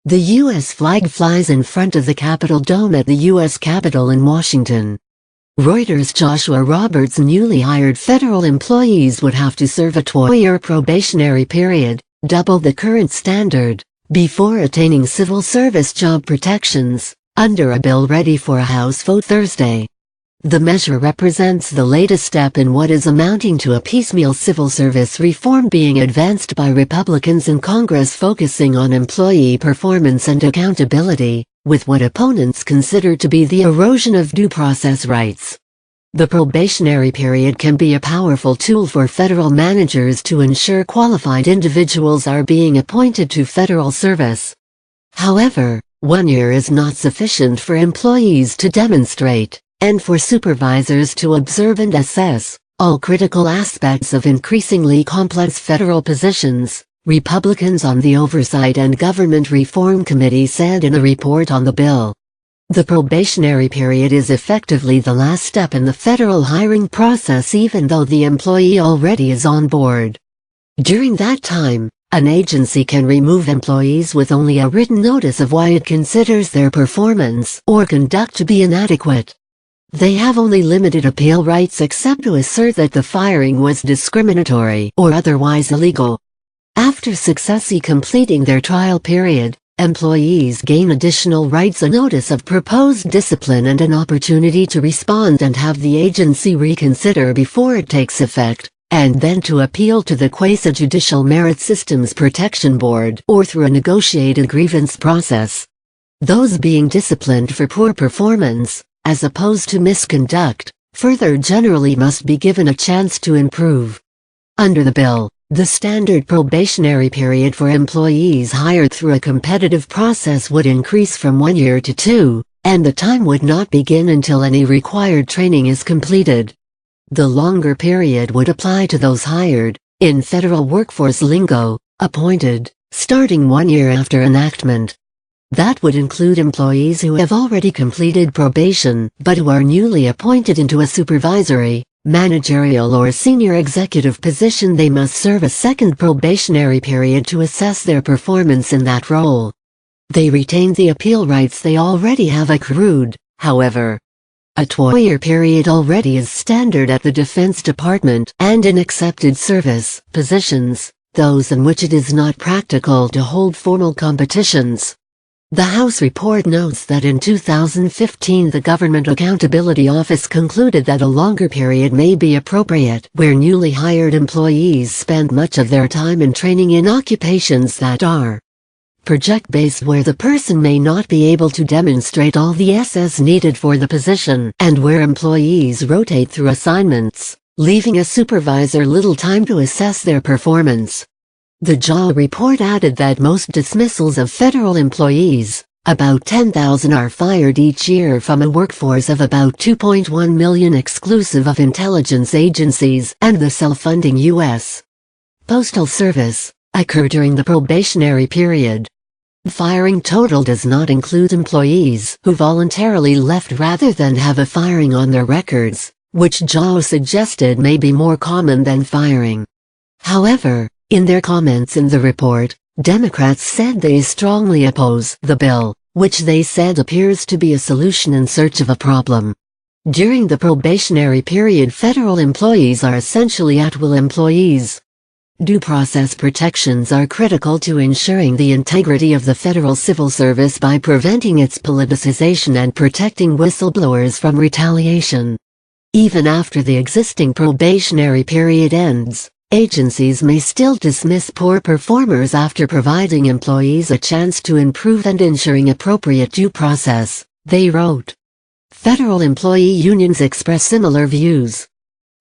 The U.S. flag flies in front of the Capitol Dome at the U.S. Capitol in Washington. REUTERSJoshua Roberts Newly hired federal employees would have to serve a 2-year probationary period, double the current standard, before attaining civil service job protections, under a bill ready for a House vote Thursday. The measure represents the latest step in what is amounting to a piecemeal civil service reform being advanced by Republicans in Congress focusing on employee performance and accountability, with what opponents consider to be the erosion of due process rights. The probationary period can be a powerful tool for federal managers to ensure qualified individuals are being appointed to federal service. However, 1 year is not sufficient for employees to demonstrate, and for supervisors to observe and assess, all critical aspects of increasingly complex federal positions, Republicans on the Oversight and Government Reform Committee said in a report on the bill. The probationary period is effectively the last step in the federal hiring process even though the employee already is on board. During that time, an agency can remove employees with only a written notice of why it considers their performance or conduct to be inadequate. They have only limited appeal rights except to assert that the firing was discriminatory or otherwise illegal. After successfully completing their trial period, employees gain additional rights: a notice of proposed discipline and an opportunity to respond and have the agency reconsider before it takes effect, and then to appeal to the Quasi-Judicial Merit Systems Protection Board or through a negotiated grievance process. Those being disciplined for poor performance, as opposed to misconduct, further generally must be given a chance to improve. Under the bill, the standard probationary period for employees hired through a competitive process would increase from 1 year to 2, and the time would not begin until any required training is completed. The longer period would apply to those hired, in federal workforce lingo, appointed, starting 1 year after enactment. That would include employees who have already completed probation but who are newly appointed into a supervisory, managerial or senior executive position. They must serve a second probationary period to assess their performance in that role. They retain the appeal rights they already have accrued, however. A 2-year period already is standard at the Defense Department and in accepted service positions, those in which it is not practical to hold formal competitions. The House report notes that in 2015 the Government Accountability Office concluded that a longer period may be appropriate where newly hired employees spend much of their time in training in occupations that are project-based, where the person may not be able to demonstrate all the skills needed for the position, and where employees rotate through assignments, leaving a supervisor little time to assess their performance. The JA report added that most dismissals of federal employees, about 10,000, are fired each year from a workforce of about 2.1 million exclusive of intelligence agencies and the self-funding U.S. Postal Service, occur during the probationary period. The firing total does not include employees who voluntarily left rather than have a firing on their records, which JA suggested may be more common than firing. However, in their comments in the report, Democrats said they strongly oppose the bill, which they said appears to be a solution in search of a problem. During the probationary period, federal employees are essentially at-will employees. Due process protections are critical to ensuring the integrity of the federal civil service by preventing its politicization and protecting whistleblowers from retaliation. Even after the existing probationary period ends, agencies may still dismiss poor performers after providing employees a chance to improve and ensuring appropriate due process, they wrote. Federal employee unions express similar views.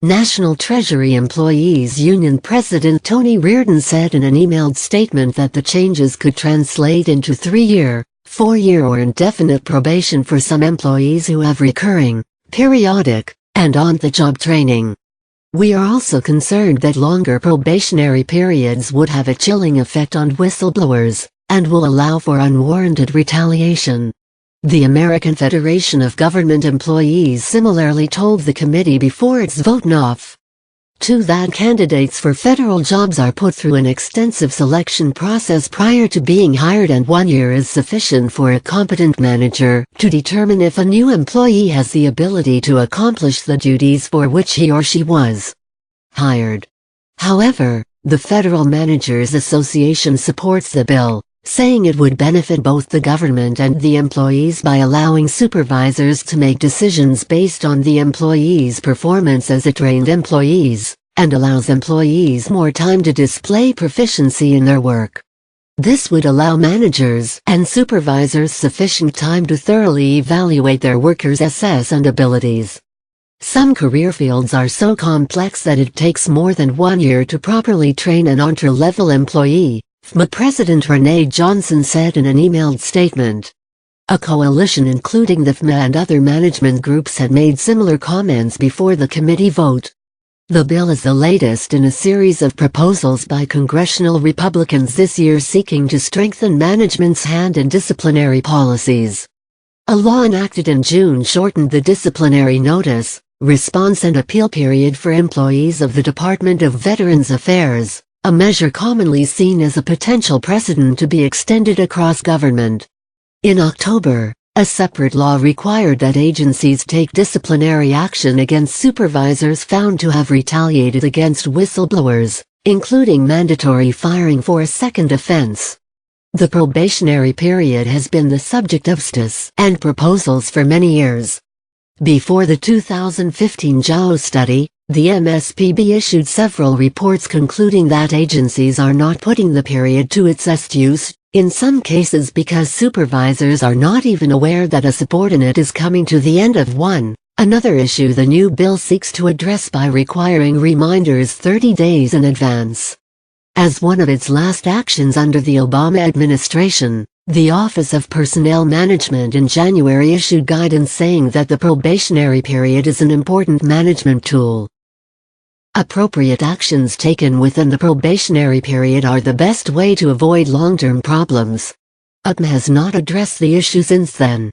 National Treasury Employees Union President Tony Reardon said in an emailed statement that the changes could translate into 3-year, 4-year or indefinite probation for some employees who have recurring, periodic, and on-the-job training. We are also concerned that longer probationary periods would have a chilling effect on whistleblowers, and will allow for unwarranted retaliation. The American Federation of Government Employees similarly told the committee before its vote off 2. That candidates for federal jobs are put through an extensive selection process prior to being hired, and 1 year is sufficient for a competent manager to determine if a new employee has the ability to accomplish the duties for which he or she was hired. However, the Federal Managers Association supports the bill, saying it would benefit both the government and the employees by allowing supervisors to make decisions based on the employees' performance as trained employees, and allows employees more time to display proficiency in their work. This would allow managers and supervisors sufficient time to thoroughly evaluate their workers' assets and abilities. Some career fields are so complex that it takes more than 1 year to properly train an entry-level employee, FMA President Renee Johnson said in an emailed statement. A coalition including the FMA and other management groups had made similar comments before the committee vote. The bill is the latest in a series of proposals by congressional Republicans this year seeking to strengthen management's hand in disciplinary policies. A law enacted in June shortened the disciplinary notice, response and appeal period for employees of the Department of Veterans Affairs, a measure commonly seen as a potential precedent to be extended across government. In October, a separate law required that agencies take disciplinary action against supervisors found to have retaliated against whistleblowers, including mandatory firing for a second offense. The probationary period has been the subject of studies and proposals for many years. Before the 2015 JAO study, the MSPB issued several reports concluding that agencies are not putting the period to its best use, in some cases because supervisors are not even aware that a subordinate is coming to the end of one. Another issue the new bill seeks to address by requiring reminders 30 days in advance. As one of its last actions under the Obama administration, the Office of Personnel Management in January issued guidance saying that the probationary period is an important management tool. Appropriate actions taken within the probationary period are the best way to avoid long-term problems. UPM has not addressed the issue since then.